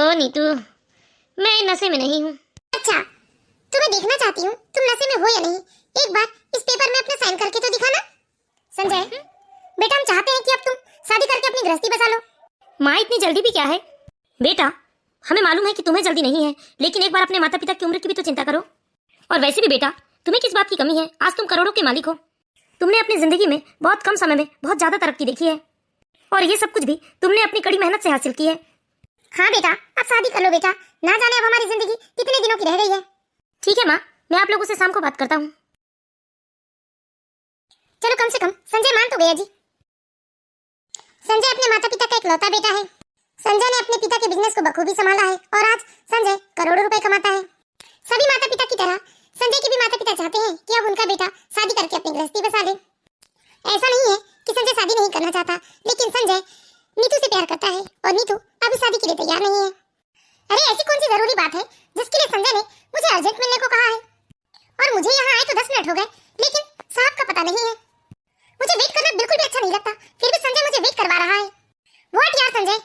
ओहो नीतू, मैं नशे में नहीं हूँ। अच्छा, तो मैं देखना चाहती हूँ तुम नशे में हो या नहीं। एक बार इस पेपर में अपना साइन करके तो दिखाना। संजय, बेटा हम चाहते हैं कि अब तुम शादी करके अपनी गृहस्थी बसा लो। माँ इतनी जल्दी भी क्या है? बेटा, हमें मालूम है कि तुम्हें जल्दी नहीं है, लेकिन एक बार अपने माता पिता की उम्र की भी तो चिंता करो। और वैसे भी बेटा, तुम्हें किस बात की कमी है? आज तुम करोड़ों के मालिक हो। तुमने अपनी जिंदगी में बहुत कम समय में बहुत ज्यादा तरक्की देखी है, और ये सब कुछ भी तुमने अपनी कड़ी मेहनत से हासिल की है। हाँ बेटा, अब शादी कर लो बेटा, ना जाने अब हमारी जिंदगी कितने दिनों की रह गई है। ठीक है माँ, मैं आप लोगों से शाम को बात करता हूँ। चलो, कम से कम संजय मान तो गया जी। संजय अपने माता पिता का इकलौता बेटा है। संजय ने अपने पिता के बिजनेस को बखूबी संभाला है और आज संजय करोड़ों रुपए कमाता है। सभी माता पिता की तरह संजय के भी माता पिता चाहते हैं कि अब उनका बेटा शादी करके अपनी गृहस्थी बसा ले। ऐसा नहीं है कि संजय शादी नहीं करना चाहता, लेकिन संजय नीतू से प्यार करता है और नीतू अभी शादी के लिए तैयार नहीं है। अरे ऐसी कौन सी जरूरी बात है जिसके लिए संजय ने मुझे अर्जेंट मिलने को कहा है? और मुझे यहाँ आए तो 10 मिनट हो गए, लेकिन साहब का पता नहीं है। मुझे वेट करना बिल्कुल भी अच्छा नहीं लगता, फिर भी संजय मुझे वेट करवा रहा है। व्हाट यार संजय,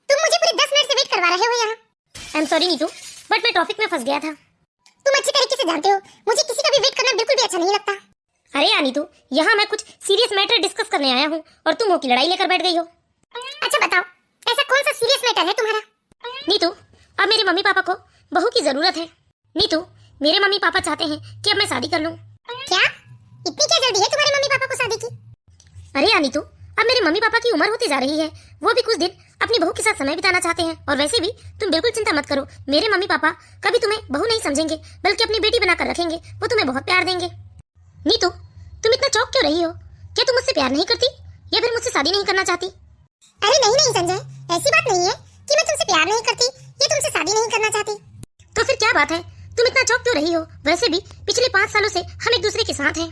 तुम मुझे पूरे 10 मिनट से वेट करवा रहे हो यहाँ। I am sorry Neetu, but मैं ट्रैफिक में फंस गया था। तुम अच्छी तरीके से जानते हो मुझे किसी का भी वेट करना बिल्कुल भी अच्छा नहीं लगता। अरे यार नीतू, यहाँ मैं कुछ सीरियस मैटर डिस्कस करने आया हूँ और तुम हो की लड़ाई लेकर बैठ गई हो। अच्छा बताओ, ऐसा कौन सा सीरियस मैटर है तुम्हारा? नीतू, अब मेरे मम्मी पापा को बहू की जरूरत है। नीतू, मेरे मम्मी पापा चाहते हैं कि अब मैं शादी कर लूं। क्या? इतनी क्या जल्दी है तुम्हारे मम्मी पापा को शादी की? अरे यार नीतू, अब मेरे मम्मी पापा की उम्र होती जा रही है, वो भी कुछ दिन अपनी बहू के साथ समय बिताना चाहते हैं। और वैसे भी तुम बिल्कुल चिंता मत करो, मेरे मम्मी पापा कभी तुम्हें बहू नहीं समझेंगे, बल्कि अपनी बेटी बनाकर रखेंगे। वो तुम्हें बहुत प्यार देंगे। नीतू, तुम इतना चौंक क्यों रही हो? क्या तुम मुझसे प्यार नहीं करती या फिर मुझसे शादी नहीं करना चाहती? अरे नहीं नहीं संजय, ऐसी बात नहीं है कि मैं तुमसे प्यार नहीं करती या तुमसे शादी नहीं करना चाहती। तो फिर क्या बात है? तुम इतना चौंक क्यों रही हो? वैसे भी पिछले 5 सालों से हम एक दूसरे के साथ हैं।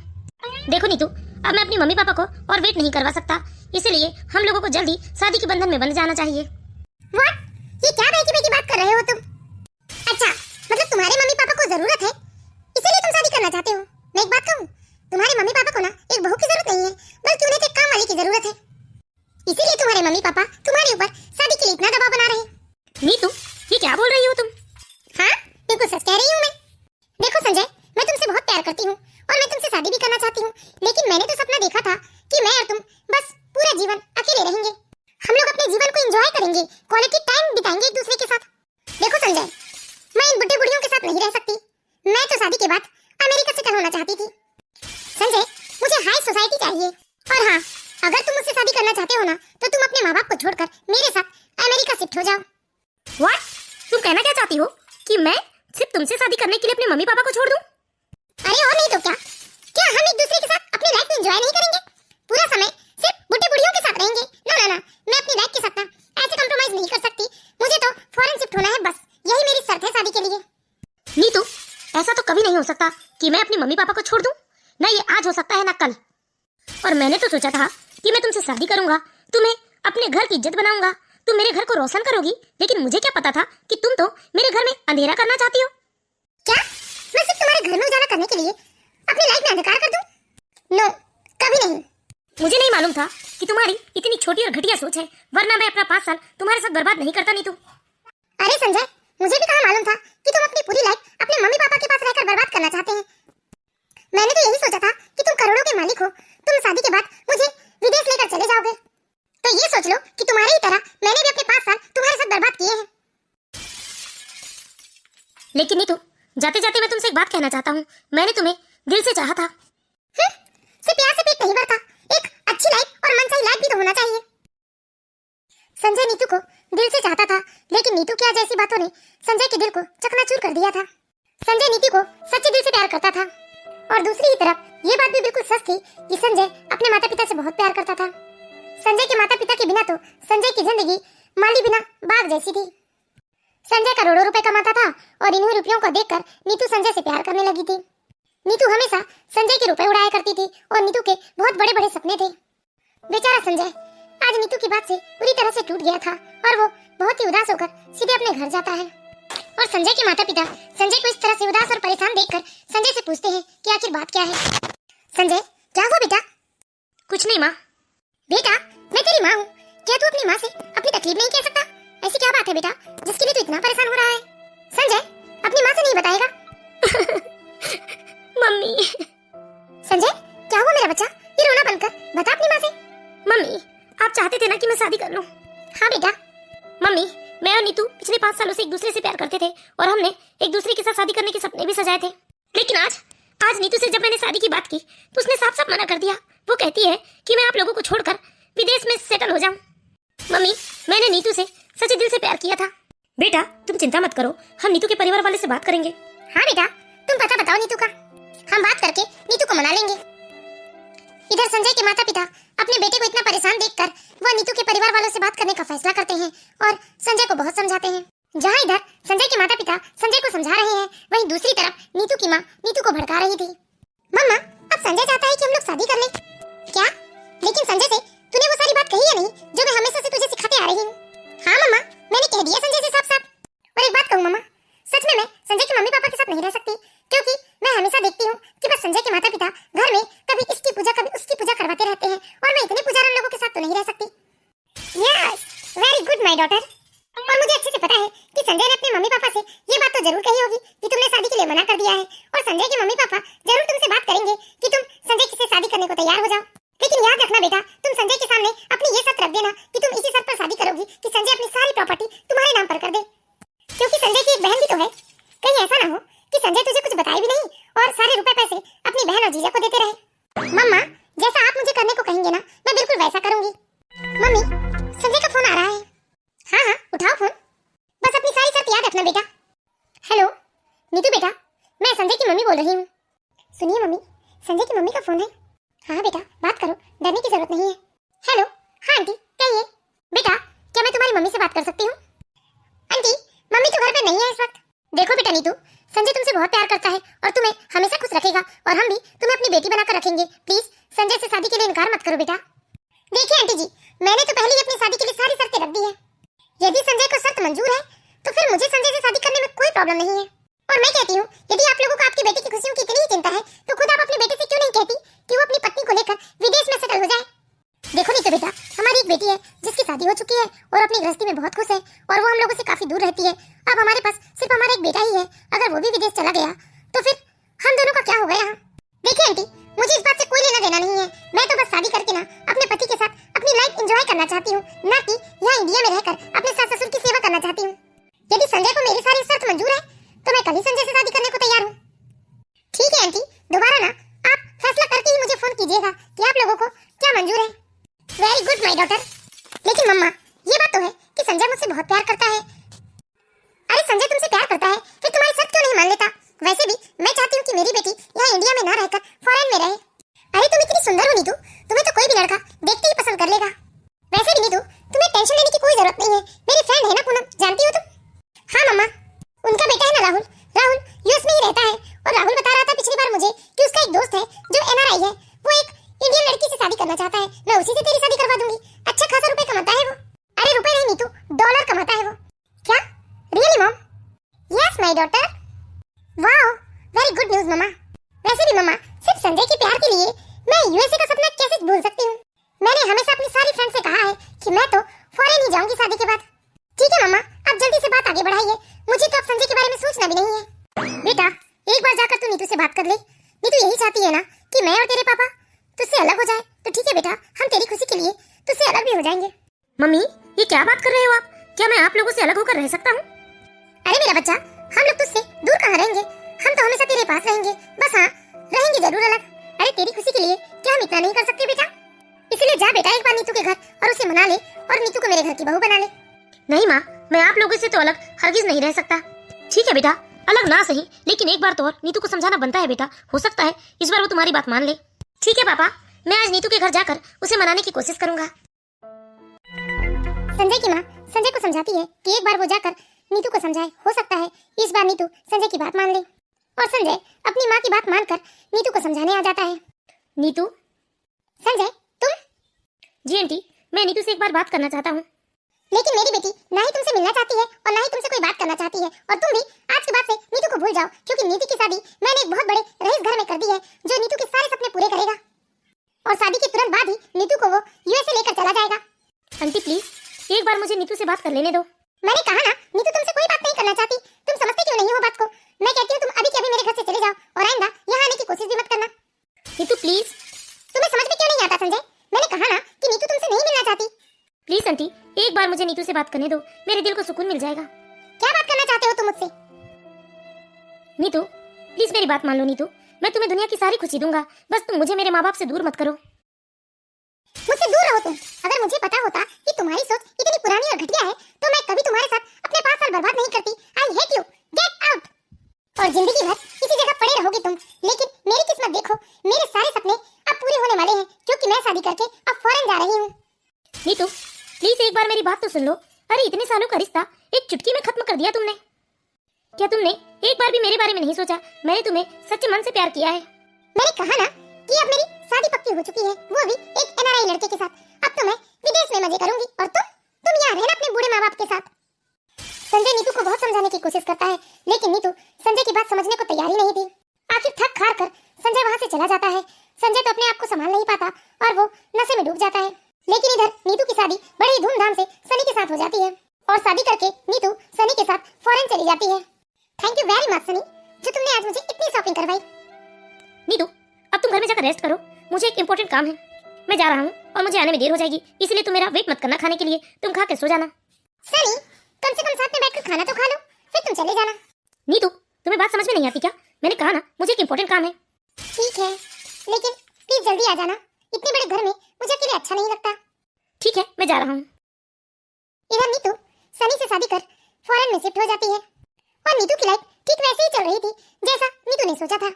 देखो नीतू, अब मैं अपनी मम्मी पापा को और वेट नहीं करवा सकता, इसलिए हम लोगों को जल्दी शादी के बंधन में बंध जाना चाहिए। व्हाट? ये क्या बेटी की बात कर रहे हो तुम? अच्छा, मतलब तुम्हारे मम्मी पापा को जरूरत है इसीलिए तुम शादी करना चाहते हो? मैं एक बात कहूँ, तुम्हारे मम्मी पापा को ना एक बहू की जरूरत नहीं है, बल्कि उन्हें एक काम वाली की जरूरत है। इसीलिए तुम्हारे मम्मी पापा तुम्हारे ऊपर शादी के लिए इतना दबाव बना रहे हैं। नीतू, ये क्या बोल रही हो तुम? हाँ, बिल्कुल सच कह रही हूँ मैं। देखो संजय, मैं तुमसे बहुत प्यार करती हूँ और मैं तुमसे शादी भी करना चाहती हूँ, लेकिन मैंने तो सपना देखा था कि मैं और तुम बस पूरा जीवन अकेले रहेंगे। हम लोग अपने जीवन को एंजॉय करेंगे, क्वालिटी टाइम बिताएंगे एक दूसरे के साथ। देखो संजय, मैं इन बुढ़े बुढ़ियों के साथ नहीं रह सकती। मैं तो शादी के बाद अमेरिका सेटल होना चाहती थी। संजय, मुझे हाई सोसाइटी चाहिए। और हाँ, अगर तुम मुझसे शादी करना चाहते हो ना, तो तुम अपने माँ बाप को छोड़कर मेरे साथ अमेरिका शिफ्ट हो जाओ। व्हाट? तुम कहना क्या चाहती हो कि मैं सिर्फ तुमसे शादी करने के लिए अपने मम्मी पापा को छोड़ दूं? अरे और नहीं तो क्या? क्या हम एक दूसरे के साथ अपनी लाइफ में एंजॉय नहीं करेंगे? पूरा समय सिर्फ बुढ़े बुढ़ियों के साथ रहेंगे? ना ना ना, मैं अपनी लाइफ के साथ ना ऐसे कॉम्प्रोमाइज नहीं कर सकती। मुझे तो फॉरेन शिफ्ट होना है, बस यही मेरी शर्त है शादी के लिए। नीतू, ऐसा तो कभी नहीं हो सकता कि मैं अपनी मम्मी पापा को छोड़ दूं। ना ये आज हो सकता है ना कल। और मैंने तो सोचा था कि मैं तुमसे शादी करूंगा, तुम्हें अपने घर की इज्जत बनाऊंगा, तुम मेरे घर को रोशन करोगी, लेकिन मुझे क्या पता था कि तुम तो मेरे घर में अंधेरा करना चाहती हो। क्या मैं सिर्फ तुम्हारे घर में उजाला करने के लिए अपनी लाइफ में अंधकार कर दूं? नो, कभी नहीं। मुझे नहीं मालूम था कि तुम्हारी इतनी छोटी और घटिया सोच है, वरना मैं अपना 5 साल तुम्हारे साथ बर्बाद नहीं करता। नीतू, अरे संजय, मुझे भी कहाँ मालूम था कि तुम अपनी पूरी लाइफ अपने मम्मी पापा के पास रहकर बर्बाद करना चाहते हैं। मैंने तो यही सोचा था कि तुम करोड़ों के मालिक हो, तुम शादी के बाद मुझे विदेश लेकर चले जाओगे। तो ये सोच लो कि तुम्हारी ही तरह मैंने भी अपने 5 साल तुम्हारे साथ बर्बाद किए हैं। लेकिन नीतू, जाते जाते मैं तुमसे एक बात कहना चाहता हूँ, मैंने तुम्हें दिल से चाहा था। सिर्फ प्यार से पेट नहीं भरता, एक अच्छी लाइफ और मनचाही लाइफ भी तो होना चाहिए। संजय नीतू को दिल से चाहता था, लेकिन नीतू की आज ऐसी बातों ने संजय के दिल को चकनाचूर कर दिया था। संजय नीतू को सच्चे दिल से प्यार करता था, और दूसरी ही तरफ ये बात भी बिल्कुल सच थी कि संजय अपने माता पिता से बहुत प्यार करता था। संजय के माता पिता के बिना तो संजय की जिंदगी माली बिना बाग जैसी थी। संजय करोड़ों रुपए कमाता था और इन्हीं रुपयों को देखकर नीतू संजय से प्यार करने लगी थी। नीतू हमेशा संजय के रुपए उड़ाया करती थी और नीतू के बहुत बड़े बड़े सपने थे। बेचारा संजय आज नीतू की बात से पूरी तरह से टूट गया था और वो बहुत ही उदास होकर सीधे अपने घर जाता है। और संजय के माता पिता संजय को इस तरह से उदास और परेशान देखकर संजय से पूछते हैं कि आखिर बात क्या है। संजय, क्या हुआ बेटा? कुछ नहीं माँ। बेटा, मैं तेरी माँ हूँ, क्या तू अपनी माँ से अपनी तकलीफ नहीं कह सकता? ऐसी क्या बात है बेटा जिसके लिए तू इतना परेशान हो रहा है? संजय अपनी माँ से नहीं बताएगा? मम्मी। संजय क्या हुआ मेरा बच्चा? ये रोना बंद कर, बता अपनी माँ से। मम्मी आप चाहते थे ना कि मैं शादी कर लूं? हाँ बेटा। मम्मी मैं और नीतू पिछले 5 सालों से एक दूसरे से प्यार करते थे और हमने एक दूसरे के साथ शादी करने के सपने भी सजाए थे। लेकिन आज नीतू से जब मैंने शादी की बात की तो उसने साफ साफ मना कर दिया। वो कहती है कि मैं आप लोगों को छोड़कर विदेश में सेटल हो जाऊं। मम्मी मैंने नीतू से सच्चे दिल से प्यार किया था। बेटा तुम चिंता मत करो, हम नीतू के परिवार वाले से बात करेंगे। हाँ बेटा तुम पता बताओ नीतू का, हम बात करके नीतू को मना लेंगे। इधर संजय के माता पिता अपने बेटे को इतना परेशान देखकर वह नीतू के परिवार वालों से बात करने का फैसला करते हैं और संजय को बहुत समझाते हैं। जहाँ इधर संजय के माता पिता संजय को समझा रहे हैं, वहीं दूसरी तरफ नीतू की माँ नीतू को भड़का रही थी। मम्मा अब संजय चाहता है कि हम लोग शादी कर लें। क्या? लेकिन संजय से तूने वो सारी बात कही या नहीं जो मैं हमेशा से तुझे सिखाते आ रही हूँ? हाँ मम्मा मैंने कह दिया संजय से साफ साफ। और एक बात कहूँ मम्मा, सच में मैं संजय के मम्मी पापा के साथ नहीं रह सकती, क्योंकि मैं हमेशा देखती हूँ कि बस संजय के माता पिता घर में कभी इसकी पूजा कभी उसकी पूजा करवाते रहते हैं और मैं इतने पुजारन लोगों के साथ तो नहीं रह सकती। Yes very good my daughter. और मुझे अच्छे से पता है कि संजय ने अपने मम्मी पापा से ये बात तो जरूर कही होगी कि तुमने शादी के लिए मना कर दिया है, और संजय के मम्मी पापा जरूर तुमसे बात करेंगे कि तुम संजय से शादी करने को तैयार हो जाओ। लेकिन याद रखना बेटा, तुम संजय के सामने अपनी ये शर्त रख देना कि तुम इसी शर्त पर शादी करोगी कि संजय अपनी सारी प्रॉपर्टी तुम्हारे नाम पर कर दे, क्योंकि संजय की एक बहन भी तो है। कहीं ऐसा ना हो कि संजय तुझे कुछ बताए भी नहीं और सारे रुपए पैसे अपनी बहन और जीजा को देते रहे। मम्मा जैसा आप मुझे करने को कहेंगे ना मैं बिल्कुल वैसा करूंगी। मम्मी संजय का फोन आ रहा है। हाँ हाँ उठाओ फोन, बस अपनी सारी शर्त याद रखना बेटा। हेलो नीतू बेटा, मैं संजय की मम्मी बोल रही हूँ। सुनिए मम्मी, संजय की मम्मी का फोन है। हाँ बेटा बात करो, डरने की जरूरत नहीं है। हेलो हाँ आंटी कहिए। बेटा क्या मैं तुम्हारी मम्मी से बात कर सकती हूँ? आंटी मम्मी तो घर पे नहीं है इस वक्त। देखो बेटा नीतू, संजय तुमसे बहुत प्यार करता है और तुम्हें हमेशा खुश रखेगा और हम भी तुम्हें अपनी बेटी बनाकर रखेंगे। प्लीज संजय से शादी के लिए इनकार मत करो बेटा। देखिए आंटी जी, मैंने तो पहले ही अपनी शादी के लिए सारी शर्तें रख दी है। यदि संजय को शर्त मंजूर है तो फिर मुझे संजय से शादी करने में कोई प्रॉब्लम नहीं है। और मैं कहती हूँ यदि आप लोगों को आपकी बेटी की खुशियों की इतनी ही चिंता है तो खुद आप अपने बेटे से क्यों नहीं कहती कि वो अपनी पत्नी को लेकर विदेश में सेटल हो जाए। देखो नीतू बेटा, हमारी एक बेटी है जिसकी शादी हो चुकी है और अपनी गृहस्थी में बहुत खुश है और वो हम लोगों से काफी दूर रहती है। अब हमारे पास सिर्फ हमारा एक बेटा ही है, अगर वो भी विदेश चला गया तो फिर हम दोनों का क्या होगा यहाँ? देखिए आंटी, मुझे इस बात से कोई लेना देना नहीं है। मैं तो बस शादी करके ना अपने पति के साथ अपनी लाइफ एंजॉय करना चाहती हूँ, ना कि यहाँ इंडिया में रहकर अपने सास ससुर की सेवा करना चाहती हूँ। यदि संजय को मेरी सारी शर्त मंजूर है तो मैं कल ही संजय से शादी करने को तैयार हूँ। ठीक है आंटी, दोबारा ना आप फैसला करके ही मुझे फोन कीजिएगा कि आप लोगों को क्या मंजूर है। Very good my daughter. लेकिन मम्मा ये बात तो है कि संजय मुझसे बहुत प्यार करता है। अरे संजय तुमसे प्यार करता है फिर तुम्हारी शर्त क्यों नहीं मान लेता? वैसे भी मैं चाहती हूँ कि मेरी बेटी यहाँ इंडिया में ना रहकर फॉरेन में रहे। अरे तुम इतनी सुंदर हो नीतू, तुम्हें तो कोई भी लड़का देखते ही पसंद कर लेगा। वैसे भी नीतू तुम्हें टेंशन लेने की कोई जरूरत नहीं है, मेरी फ्रेंड है ना पूनम, जानती हो तुम? हाँ मम्मा, उनका बेटा है ना राहुल, राहुल यूएस में ही रहता है और राहुल बता रहा था पिछली बार मुझे कि उसका एक दोस्त है जो एनआरआई है, वो एक इंडियन लड़की से शादी करना चाहता है। मैं उसी से तेरी शादी करवा दूंगी। अच्छा खासा रुपए कमाता है वो। अरे रुपए नहीं नीतू, डॉलर कमाता है वो। क्या? Really mom? Yes my daughter. Wow very good news mamma. वैसे भी मम्मा सिर्फ संजय के प्यार के लिए मैं यूएसए का सपना कैसे भूल सकती हूँ? मैंने हमेशा अपनी सारी फ्रेंड से कहा है कि मैं तो फॉरेन ही जाऊंगी शादी के बाद। ठीक है मम्मा, आप जल्दी से बात आगे बढ़ाइए, मुझे तो अब संजय के बारे में सोचना भी नहीं है। बेटा एक बार जाकर तू नीतू से बात कर ले। नीतू यही चाहती है ना कि मैं और तेरे पापा तुझसे अलग हो जाए, तो ठीक है बेटा, हम तेरी खुशी के लिए तुझसे अलग भी हो जाएंगे। मम्मी ये क्या बात कर रहे हो आप? क्या मैं आप लोगों से अलग होकर रह सकता हूँ? अरे मेरा बच्चा, हम लोग तुझसे दूर कहाँ रहेंगे, हम तो हमेशा तेरे पास रहेंगे। बस हाँ रहेंगे जरूर अलग। अरे तेरी खुशी के लिए क्या हम इतना नहीं कर सकते बेटा? इसलिए जा बेटा एक बार नीतू के घर और उसे मना ले और नीतू को मेरे घर की बहू बना ले। नहीं माँ, मैं आप लोगों से तो अलग हरगिज नहीं रह सकता। ठीक है बेटा, अलग ना सही लेकिन एक बार तो और नीतू को समझाना बनता है बेटा। हो सकता है इस बार वो तुम्हारी बात मान ले। ठीक है पापा, मैं आज नीतू के घर जाकर उसे मनाने की कोशिश करूंगा। संजय की माँ संजय को समझाती है कि एक बार वो जाकर नीतू को समझाए, हो सकता है इस बार नीतू संजय की बात मान ले। और संजय अपनी माँ की बात मानकर नीतू को समझाने आ जाता है। नीतू। संजय तुम? जी आंटी, मैं नीतू से एक बार बात करना चाहता हूँ। लेकिन मेरी बेटी ना ही तुमसे मिलना चाहती है और ना ही तुमसे कोई बात करना चाहती है, और तुम भी आज के बाद से नीतू को भूल जाओ, क्योंकि नीतू की शादी मैंने एक बहुत बड़े रईस घर में कर दी है जो नीतू के सारे सपने पूरे करेगा, और शादी के तुरंत बाद ही नीतू को वो यूएसए लेकर चला जाएगा। आंटी प्लीज एक बार मुझे नीतू से बात कर लेने दो। मैंने कहा ना नीतू तुमसे कोई बात करना चाहती, तुम समझते क्यों नहीं हो बात को? मैं कहती हूँ तुम अभी के अभी मेरे घर से चले जाओ और आइंदा यहाँ आने की कोशिश भी मत करना। नीतू प्लीज। तुम्हें समझ में क्यों नहीं आता संजय? मैंने कहा ना कि नीतू तुमसे नहीं मिलना चाहती। प्लीज आंटी, एक बार मुझे नीतू से बात करने दो, मेरे दिल को सुकून मिल जाएगा। क्या बात करना चाहते हो तुम मुझसे? नीतू प्लीज मेरी बात मान लो नीतू, मैं तुम्हें दुनिया की सारी खुशी दूंगा, बस तुम मुझे मेरे माँ बाप से दूर मत करो। मुझसे दूर रहो तुम। अगर मुझे पता होता कि तुम्हारी सोच इतनी पुरानी और घटिया है तो मैं कभी तुम्हारे साथ अपने 5 साल बर्बाद नहीं करती। I hate you, get out. और जिंदगी भर इसी जगह पड़े रहोगे तुम। लेकिन मेरी किस्मत देखो, मेरे सारे सपने अब पूरे होने वाले हैं क्योंकि मैं शादी करके अब फॉरेन जा रही हूँ। नीतू प्लीज एक बार मेरी बात तो सुन लो। अरे इतने सालों का रिश्ता एक चुटकी में खत्म कर दिया तुमने। क्या तुमने एक बार भी मेरे बारे में नहीं सोचा? मैंने तुम्हें सच्चे मन से प्यार किया है। मैंने कहा ना कि अब मेरी शादी पक्की हो चुकी है, वो भी एक एनआरआई लड़के के साथ। अब तो मैं विदेश में मजे करूंगी और तुम यहाँ रहना अपने बूढ़े माँ बाप के साथ। संजय नीतू को बहुत समझाने की कोशिश करता है, लेकिन नीतू संजय की बात समझने को तैयार ही नहीं थी। आखिर थक हार कर संजय वहाँ से चला जाता है। संजय तो अपने आप को संभाल नहीं पाता और वो नशे में डूब जाता है। लेकिन इधर नीतू की शादी बड़े ही धूमधाम से सनी के साथ हो जाती है और शादी करके नीतू सनी के साथ फॉरेन चली जाती है। Thank you very much Sunny, जो तुमने आज मुझे इतनी शॉपिंग करवाई। नीतू अब तुम घर में जाकर रेस्ट करो, मुझे एक इम्पोर्टेंट काम है। मैं जा रहा हूँ और मुझे आने में देर हो जाएगी, इसलिए तुम मेरा वेट मत करना खाने के लिए। तुम खा के सो जाना। सनी कम से कम साथ में बैठकर खाना तो खा लो, फिर तुम चले जाना। नीतू तुम्हें बात समझ में नहीं आती क्या? मैंने कहा ना मुझे एक इम्पोर्टेंट काम है। ठीक है, लेकिन प्लीज जल्दी आ जाना। इतने बड़े घर में मुझे अकेले अच्छा नहीं लगता। ठीक है मैं जा रहा हूँ। इधर नीतू सनी से शादी कर फॉरेन में शिफ्ट हो जाती है और नीतू की लाइफ ठीक वैसे ही चल रही थी जैसा नीतू ने सोचा था।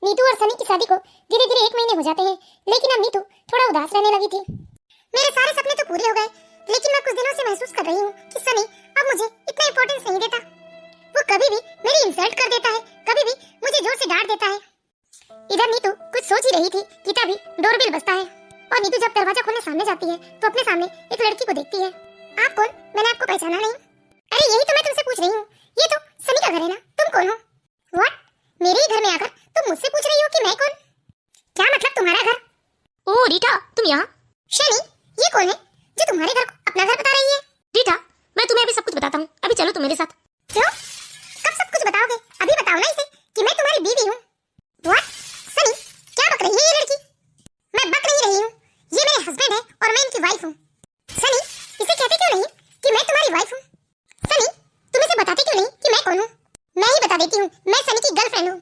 नीतू और सनी की शादी को धीरे धीरे 1 महीने हो जाते हैं, लेकिन अब नीतू थोड़ा उदास रहने लगी थी। मेरे सारे सपने तो पूरे हो गए, लेकिन मैं कुछ दिनों से महसूस कर रही हूँ कि सनी अब मुझे इतना इंपॉर्टेंस नहीं देता। वो कभी भी मेरी इंसल्ट कर देता है, कभी भी मुझे जोर से डांट देता है। इधर नीतू कुछ सोच ही रही थी कि तभी डोरबेल बजता है और नीतू जब दरवाजा खोलने सामने जाती है तो अपने सामने एक लड़की को देखती है। आप कौन? मैंने आपको पहचाना नहीं। अरे यही तो मैं तुमसे पूछ रही हूँ, ये तो सनी का घर है ना, तुम कौन हो? व्हाट? मेरे ही घर में आकर तुम मुझसे पूछ रही हो कि मैं कौन? क्या मतलब तुम्हारा घर? ओ रीटा तुम यहाँ? शनी ये कौन है जो तुम्हारे घर को अपना घर बता रही है? रीटा मैं तुम्हें अभी सब कुछ बताता हूँ, अभी चलो तुम मेरे साथ। क्यों? कब सब कुछ बताओगे? अभी बताओ ना इसे कि मैं तुम्हारी बीवी हूँ। व्हाट? सनी क्या बक रही है ये लड़की? मैं बक नहीं रही हूँ, ये मेरे हस्बैंड है और मैं इनकी वाइफ हूँ। सनी इसे कहते क्यों नहीं कि मैं तुम्हारी वाइफ हूँ? सनी तुम इसे बताते क्यों नहीं कि मैं कौन हूँ? मैं ही बता देती हूँ, मैं सनी की गर्लफ्रेंड हूँ।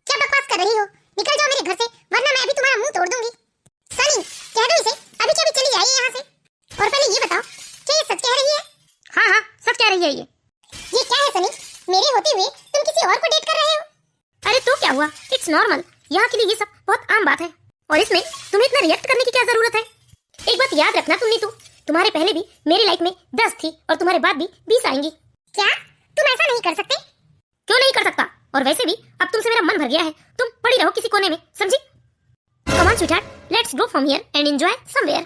क्या बकवास कर रही हो? निकल जाओ मेरे घर से, वरना मैं अभी तुम्हारा मुंह तोड़ दूंगी। सनी कह दो इसे अभी के अभी चली जाइए यहाँ से। और पहले ये बताओ क्या ये सच कह रही है? हाँ हाँ सच कह रही है ये क्या है सनी? मेरे होते हुए तुम किसी और को डेट कर रहे हो? अरे तो क्या हुआ, इट्स नॉर्मल। यहाँ के लिए ये सब बहुत आम बात है और इसमें तुम्हें इतना रिएक्ट करने की क्या जरूरत है? एक बात याद रखना तुम नीतू, तुम्हारे पहले भी मेरी लाइफ में 10 थी और तुम्हारे बाद भी 20 आएंगी। क्या तुम ऐसा नहीं कर सकते? क्यों नहीं कर सकता? और वैसे भी अब तुमसे मेरा मन भर गया है, तुम पड़ी रहो किसी कोने में, समझी? Come on sweetheart, let's go from here and enjoy somewhere.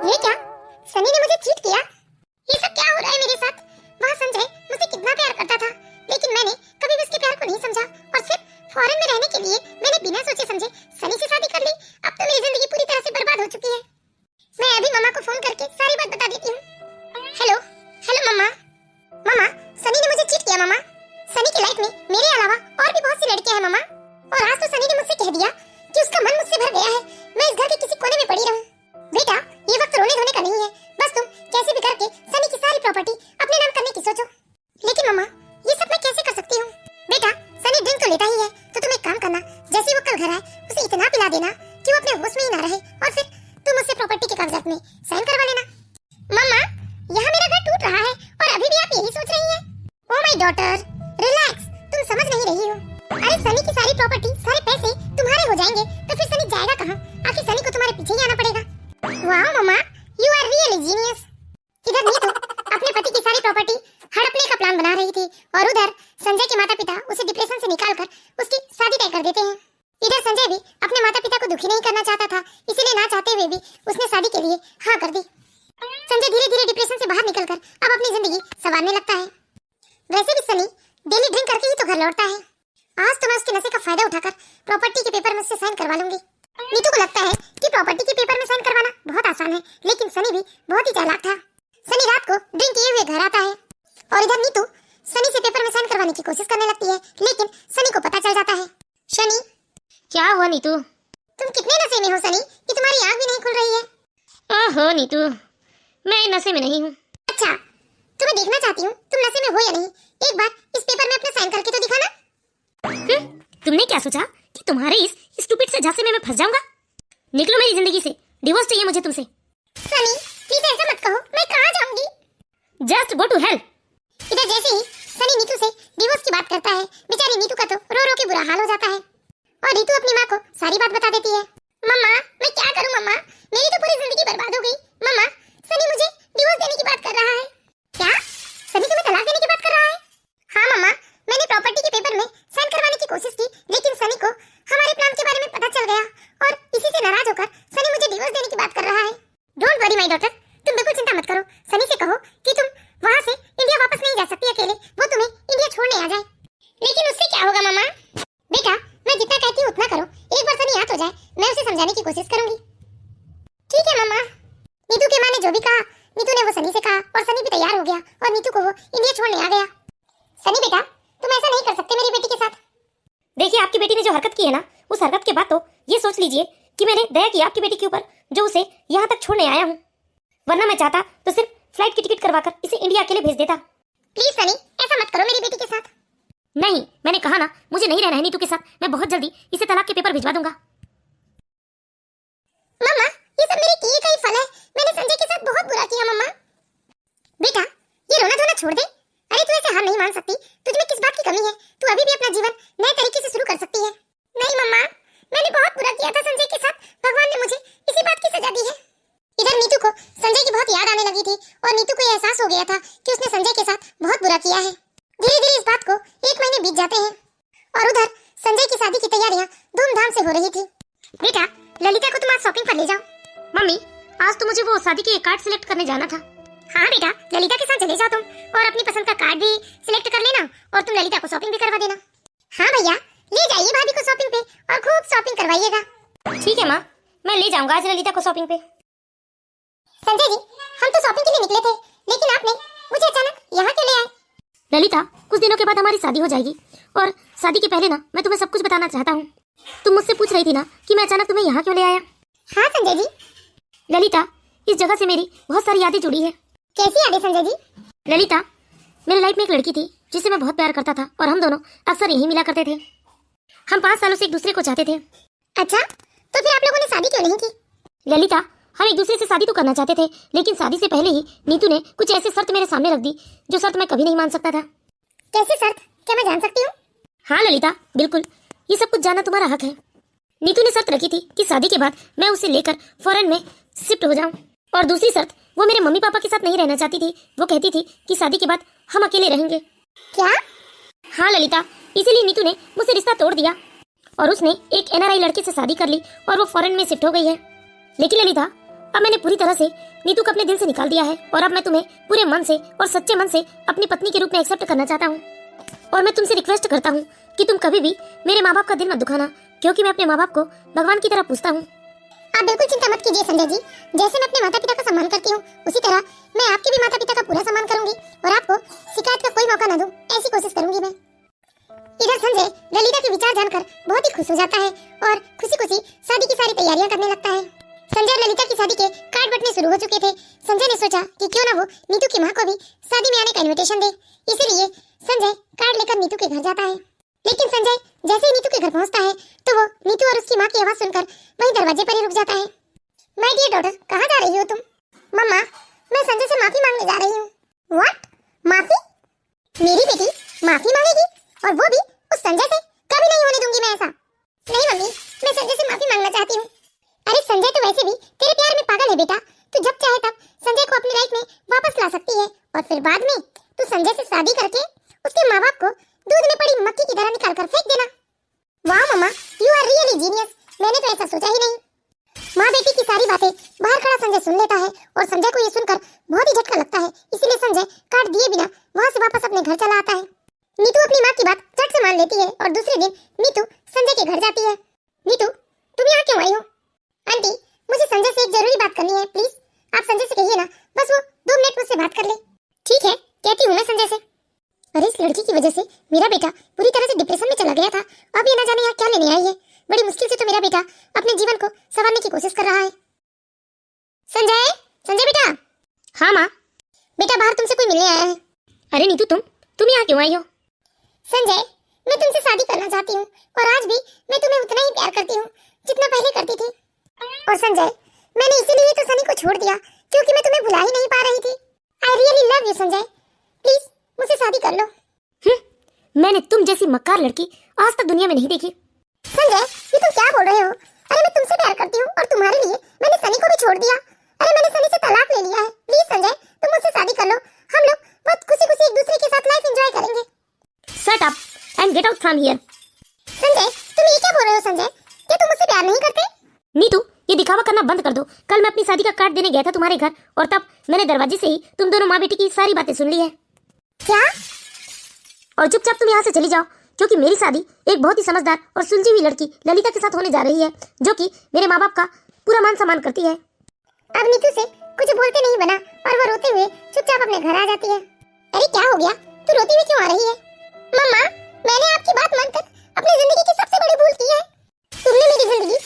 ये क्या? सनी ने मुझे चीट किया? ये सब क्या हो रहा है मेरे साथ? वहाँ संजय मुझसे कितना प्यार करता था, लेकिन मैंने कभी भी उसके प्यार को नहीं समझा और सिर्फ फॉरेन में रहने के लिए मैंने बिना सोचे समझे सनी से शादी कर ली। अब तो मेरी जिंदगी पूरी तरह से बर्बाद हो चुकी है। मैं अभी मम्मा को फोन करके सारी बात बता देती हूँ। हेलो हेलो मम्मा। मम्मा सनी ने मुझे चीट किया मम्मा। सनी की लाइफ में मेरे अलावा और भी बहुत सी लड़कियां हैं मम्मा, और आज तो सनी ने मुझसे कह दिया कि उसका मन मुझसे भर गया है, मैं इस घर के किसी कोने में पड़ी रहूं। बेटा ये वक्त रोने धोने का नहीं है, बस तुम कैसे भी करके सनी की सारी प्रॉपर्टी अपने नाम करने की सोचो। लेकिन मम्मा ये सब मैं कैसे कर सकती हूँ? बेटा सनी ड्रिंक तो लेता ही है, तो तुम एक काम करना, जैसे ही वो कल घर आए उसे इतना पिला देना कि वो अपने होश में ही ना रहे और फिर तुम उससे प्रॉपर्टी के कागजात में साइन करवा लेना। मम्मा यहाँ मेरा घर टूट रहा है और अभी भी आप यही सोच रही हैं? ओह माय डॉटर रिलैक्स, तुम समझ नहीं रही हो। अरे सनी की सारी प्रॉपर्टी सारे पैसे तुम्हारे हो जाएंगे तो फिर सनी जाएगा कहाँ? आखिर सनी को तुम्हारे पीछे ही आना पड़ेगा। वाह मम्मा यू आर रियली जीनियस। इधर नीतू अपने पति की सारी प्रॉपर्टी हड़पने का प्लान बना रही थी और उधर संजय के माता पिता उसे डिप्रेशन से निकालकर उसकी शादी तय कर देते हैं। इधर संजय भी अपने माता पिता को दुखी नहीं करना चाहता था, इसीलिए ना चाहते हुए भी उसने शादी के लिए हाँ कर दी। संजय धीरे धीरे डिप्रेशन से बाहर निकलकर अब अपनी जिंदगी संवारने लगता है। वैसे भी सनी डेली ड्रिंक करके ही तो घर लौटता है। आज तो मैं उसके नशे का फायदा उठाकर प्रॉपर्टी के पेपर में उससे साइन करवा लूंगी। नीतू को लगता है कि प्रॉपर्टी के पेपर में साइन करवाना बहुत आसान है, लेकिन सनी भी बहुत ही चालाक था। सनी रात को ड्रिंक किए हुए घर आता है और इधर नीतू सनी से पेपर में साइन करवाने की कोशिश करने लगती है, लेकिन सनी को पता चल जाता है। शनी, क्या हुआ नीतू? तुम कितने नशे में हो सनी कि तुम्हारी आंख भी नहीं खुल रही है? ओहो नीतू, मैं नशे में नहीं हूँ। अच्छा, तो मैं देखना चाहती हूँ तुम नशे में हो या नहीं। एक बार इस पेपर में अपना साइन करके तो दिखाना। तुमने क्या सोचा कि तुम्हारे इस स्टूपिड से झांसे में मैं फंस जाऊंगा? निकलो मेरी जिंदगी से, डिवोर्स चाहिए मुझे तुमसे। सनी प्लीज ऐसा मत कहो, मैं कहाँ जाऊंगी? Just go to hell. इधर जैसे ही सनी नीतू से डिवोर्स की बात करता है, बेचारी नीतू का तो रो रो के बुरा हाल हो जाता है और नीतू अपनी माँ को सारी बात बता देती है। मम्मा मैं क्या करूं मम्मा, मेरी तो पूरी जिंदगी बर्बाद हो गई। मम्मा सनी मुझे डिवोर्स देने की बात कर रहा है। क्या? सनी तुम्हें तलाक देने की बात कर रहा है? हाँ मम्मा, मैंने प्रॉपर्टी के पेपर में साइन करवाने की कोशिश की, लेकिन सनी को हमारे प्लान के बारे में पता चल गया और इसी से नाराज होकर सनी मुझे डिवोर्स देने की बात कर रहा है। डोंट वरी माय डॉटर, तुम बिल्कुल चिंता मत करो। सनी से कहो कि तुम वहाँ से इंडिया वापस नहीं जा सकती अकेले, वो तुम्हें इंडिया छोड़ने आ जाए। लेकिन उससे क्या होगा मम्मा? बेटा मैं जितना कहती हूँ उतना करो, एक बार सनी याद हो जाए मैं उसे समझाने की कोशिश करूंगी। ठीक है मम्मा। नीतू के माँ ने जो भी कहा, नीतू ने वो सनी से कहा और सनी भी तैयार हो गया और नीतू को वो इंडिया छोड़ने आ गया। सनी बेटा तुम ऐसा नहीं कर सकते मेरी बेटी के साथ। देखिए आपकी बेटी ने जो हरकत की है ना, उस हरकत के बाद तो ये सोच लीजिए कि मैंने दया की आपकी बेटी के ऊपर, जो उसे यहाँ तक छोड़ने आया हूँ। वरना मैं चाहता तो सिर्फ फ्लाइट की टिकट करवाकर इसे इंडिया अकेले भेज देता। प्लीज सनी ऐसा मत करो मेरी बेटी के साथ। नहीं, मैंने कहा ना, मुझे नहीं रहना है नीतू के साथ। मैं बहुत जल्दी इसे तलाक के पेपर भिजवा दूंगा। मम्मा ये सब मेरे किए का ही फल है, मैंने संजय के साथ बहुत बुरा किया मम्मा। बेटा ये रोना धोना छोड़ दे। अरे तू ऐसे हार नहीं मान सकती, तुझमें किस बात की कमी है? तू अभी भी अपना जीवन नए तरीके से शुरू कर सकती है। नहीं मम्मा, मैंने बहुत बुरा किया था संजय के साथ, भगवान ने मुझे इसी बात की सजा दी है। इधर नीतू को संजय की बहुत याद आने लगी थी और नीतू को यह एहसास हो गया था कि उसने संजय के साथ बहुत बुरा किया है। धीरे धीरे इस बात को 1 महीने बीत जाते हैं और उधर संजय की शादी की तैयारियां धूमधाम से हो रही थी। बेटा ललिता को तुम आज शॉपिंग पर ले जाओ। मम्मी आज तो मुझे वो शादी के कार्ड सिलेक्ट करने जाना था। हाँ बेटा ललिता के साथ चले जाओ तुम और अपनी पसंद का कार्ड भी सिलेक्ट कर लेना और तुम ललिता को शॉपिंग भी करवा देना। हाँ भैया ले जाइए भाभी को शॉपिंग पे और खूब शॉपिंग करवाइएगा। ठीक है माँ, मैं ले जाऊंगा आज ललिता को शॉपिंग पे। संजय जी हम तो शॉपिंग के लिए निकले थे, लेकिन आपने मुझे अचानक यहाँ क्यों ले आए? ललिता कुछ दिनों के बाद हमारी शादी हो जाएगी और शादी के पहले ना मैं तुम्हें सब कुछ बताना चाहता हूँ। तुम मुझसे पूछ रही थी ना कि मैं अचानक तुम्हें यहाँ क्यों ले आया। हाँ संजय जी। ललिता इस जगह से मेरी बहुत सारी यादें जुड़ी है। कैसी यादें संजय जी? ललिता मेरी लाइफ में एक लड़की थी जिसे मैं बहुत प्यार करता था और हम दोनों अक्सर यहीं मिला करते थे। हम 5 सालों से एक दूसरे को चाहते थे। अच्छा तो फिर आप लोगों ने शादी क्यों नहीं की? ललिता हम एक दूसरे से शादी तो करना चाहते थे, लेकिन शादी से पहले ही नीतू ने कुछ ऐसी शर्त मेरे सामने रख दी जो शर्त मैं कभी नहीं मान सकता था। कैसी शर्त, क्या मैं जान सकती हूँ? हाँ ललिता बिल्कुल, ये सब कुछ जानना तुम्हारा हक है। नीतू ने शर्त रखी थी कि शादी के बाद मैं उसे लेकर फॉरेन में शिफ्ट हो जाऊं और दूसरी शर्त वो मेरे मम्मी पापा के साथ नहीं रहना चाहती थी। वो कहती थी कि शादी के बाद हम अकेले रहेंगे। क्या? हाँ ललिता, इसीलिए नीतू ने मुझसे रिश्ता तोड़ दिया और उसने एक NRI लड़के से शादी कर ली और वो फॉरेन में शिफ्ट हो गई है। लेकिन ललिता अब मैंने पूरी तरह से नीतू को अपने दिल से निकाल दिया है और अब मैं तुम्हें पूरे मन से और सच्चे मन से अपनी पत्नी के रूप में एक्सेप्ट करना चाहता हूँ। और मैं तुमसे रिक्वेस्ट करता हूँ कि तुम कभी भी मेरे माँ बाप का दिल मत दुखाना, क्योंकि मैं अपने माँ बाप को भगवान की तरह पूछता हूँ। आप बिल्कुल चिंता मत कीजिए संजय जी, जैसे मैं अपने माता पिता का सम्मान करती हूँ उसी तरह मैं आपके भी माता पिता का पूरा सम्मान करूंगी और आपको शिकायत का कोई मौका न दूं, ऐसी कोशिश करूंगी मैं। इधर संजय ललिता के विचार जानकर बहुत ही खुश हो जाता है और खुशी खुशी शादी की सारी तैयारियां करने लगता है। संजय और ललिता की शादी के कार्ड बंटने शुरू हो चुके थे। संजय ने सोचा कि क्यों ना वो नीतू की माँ को भी शादी में आने का इन्विटेशन दे, इसीलिए संजय कार्ड लेकर नीतू के घर जाता है। लेकिन संजय जैसे ही नीतू के घर पहुंचता है तो वो नीतू और उसकी माँ की आवाज सुनकर वहीं दरवाजे पर ही रुक जाता है। माय डियर डॉटर, कहाँ जा रही हो तुम? मम्मा मैं संजय से माफी मांगने जा रही हूँ। व्हाट? माफी? मेरी बेटी माफी मांगेगी और वो भी उस संजय से? कभी नहीं होने दूंगी मैं ऐसा। नहीं मम्मी, मैं संजय से माफी मांगना चाहती हूँ। अरे संजय तो वैसे भी तेरे प्यार में पागल है बेटा, तू जब चाहे तब संजय को अपनी लाइफ में वापस ला सकती है और फिर बाद में तू संजय से शादी करके उसके माँ बाप को दूध में पड़ी मक्खी की तरह निकाल कर फेंक देना। वाह मम्मा, यू आर रियली जीनियस, मैंने तो ऐसा सोचा ही नहीं। माँ बेटी की सारी बातें बाहर खड़ा संजय सुन लेता है और संजय को ये सुनकर बहुत ही झटका लगता है, इसीलिए संजय कार्ड दिए बिना वहाँ से वापस अपने घर चला आता है। नीतू अपनी माँ की बात झट से मान लेती है और दूसरे दिन नीतू संजय के घर जाती है। नीतू तुम यहाँ क्यों आई हो? आंटी मुझे संजय से एक जरूरी बात करनी है, प्लीज आप संजय से कहिए ना, बस वो 2 मिनट मुझसे बात कर ले। ठीक है, कहती हूँ मैं संजय से। लड़की की वजह से मेरा बेटा पूरी तरह से डिप्रेशन में चला गया था। अब ये ना जाने यहाँ क्या लेने आई है। बड़ी मुश्किल से तो मेरा बेटा अपने जीवन को संवारने की कोशिश कर रहा है। संजय, संजय बेटा। हाँ माँ। बेटा बाहर तुमसे कोई मिलने आया है। अरे नीतू, तुम यहाँ क्यों आई हो? संजय, मैं तुमसे शादी करना चाहती हूँ और आज भी मैं तुम्हें उतना ही प्यार करती हूँ जितना पहले करती थी। और संजय, मैंने इसीलिए तो सनी को छोड़ दिया क्योंकि मैं तुम्हें भुला ही नहीं पा रही थी। I really love you Sanjay, please मुझसे शादी कर लो। मैंने तुम जैसी मक्कार लड़की आज तक दुनिया में नहीं देखी। संजय, ये तुम क्या बोल रहे हो? अरे मैं तुमसे प्यार करती हूँ और तुम्हारे लिए मैंने सनी को भी छोड़ दिया। अरे मैंने सनी से तलाक ले लिया है। प्लीज संजय, तुम मुझसे शादी कर लो। हम लोग बहुत खुशी खुशी एक दूसरे के साथ लाइफ एंजॉय करेंगे। Shut up and get out from here. Sanjay, तुम ये क्या बोल रहे हो संजय? क्या तुम मुझसे प्यार नहीं करते? नीतू, ये दिखावा करना बंद कर दो। कल मैं अपनी शादी का कार्ड देने गया था तुम्हारे घर और तब मैंने दरवाजे से ही तुम दोनों माँ बेटी की सारी बातें सुन ली है। क्या? और चुपचाप तुम यहाँ से चली जाओ क्योंकि मेरी शादी एक बहुत ही समझदार और सुलझी हुई लड़की ललिता के साथ होने जा रही है जो कि मेरे माँ बाप का पूरा मान सम्मान करती है। अब नीतू से कुछ बोलते नहीं बना और वो रोते हुए चुपचाप अपने घर आ जाती है। अरे क्या हो गया? तू रोती हुई क्यों आ रही है? मम्मा, मैंने आपकी बात मानकर अपनी जिंदगी की सबसे बड़ी भूल की है। तुमने मेरी जिंदगी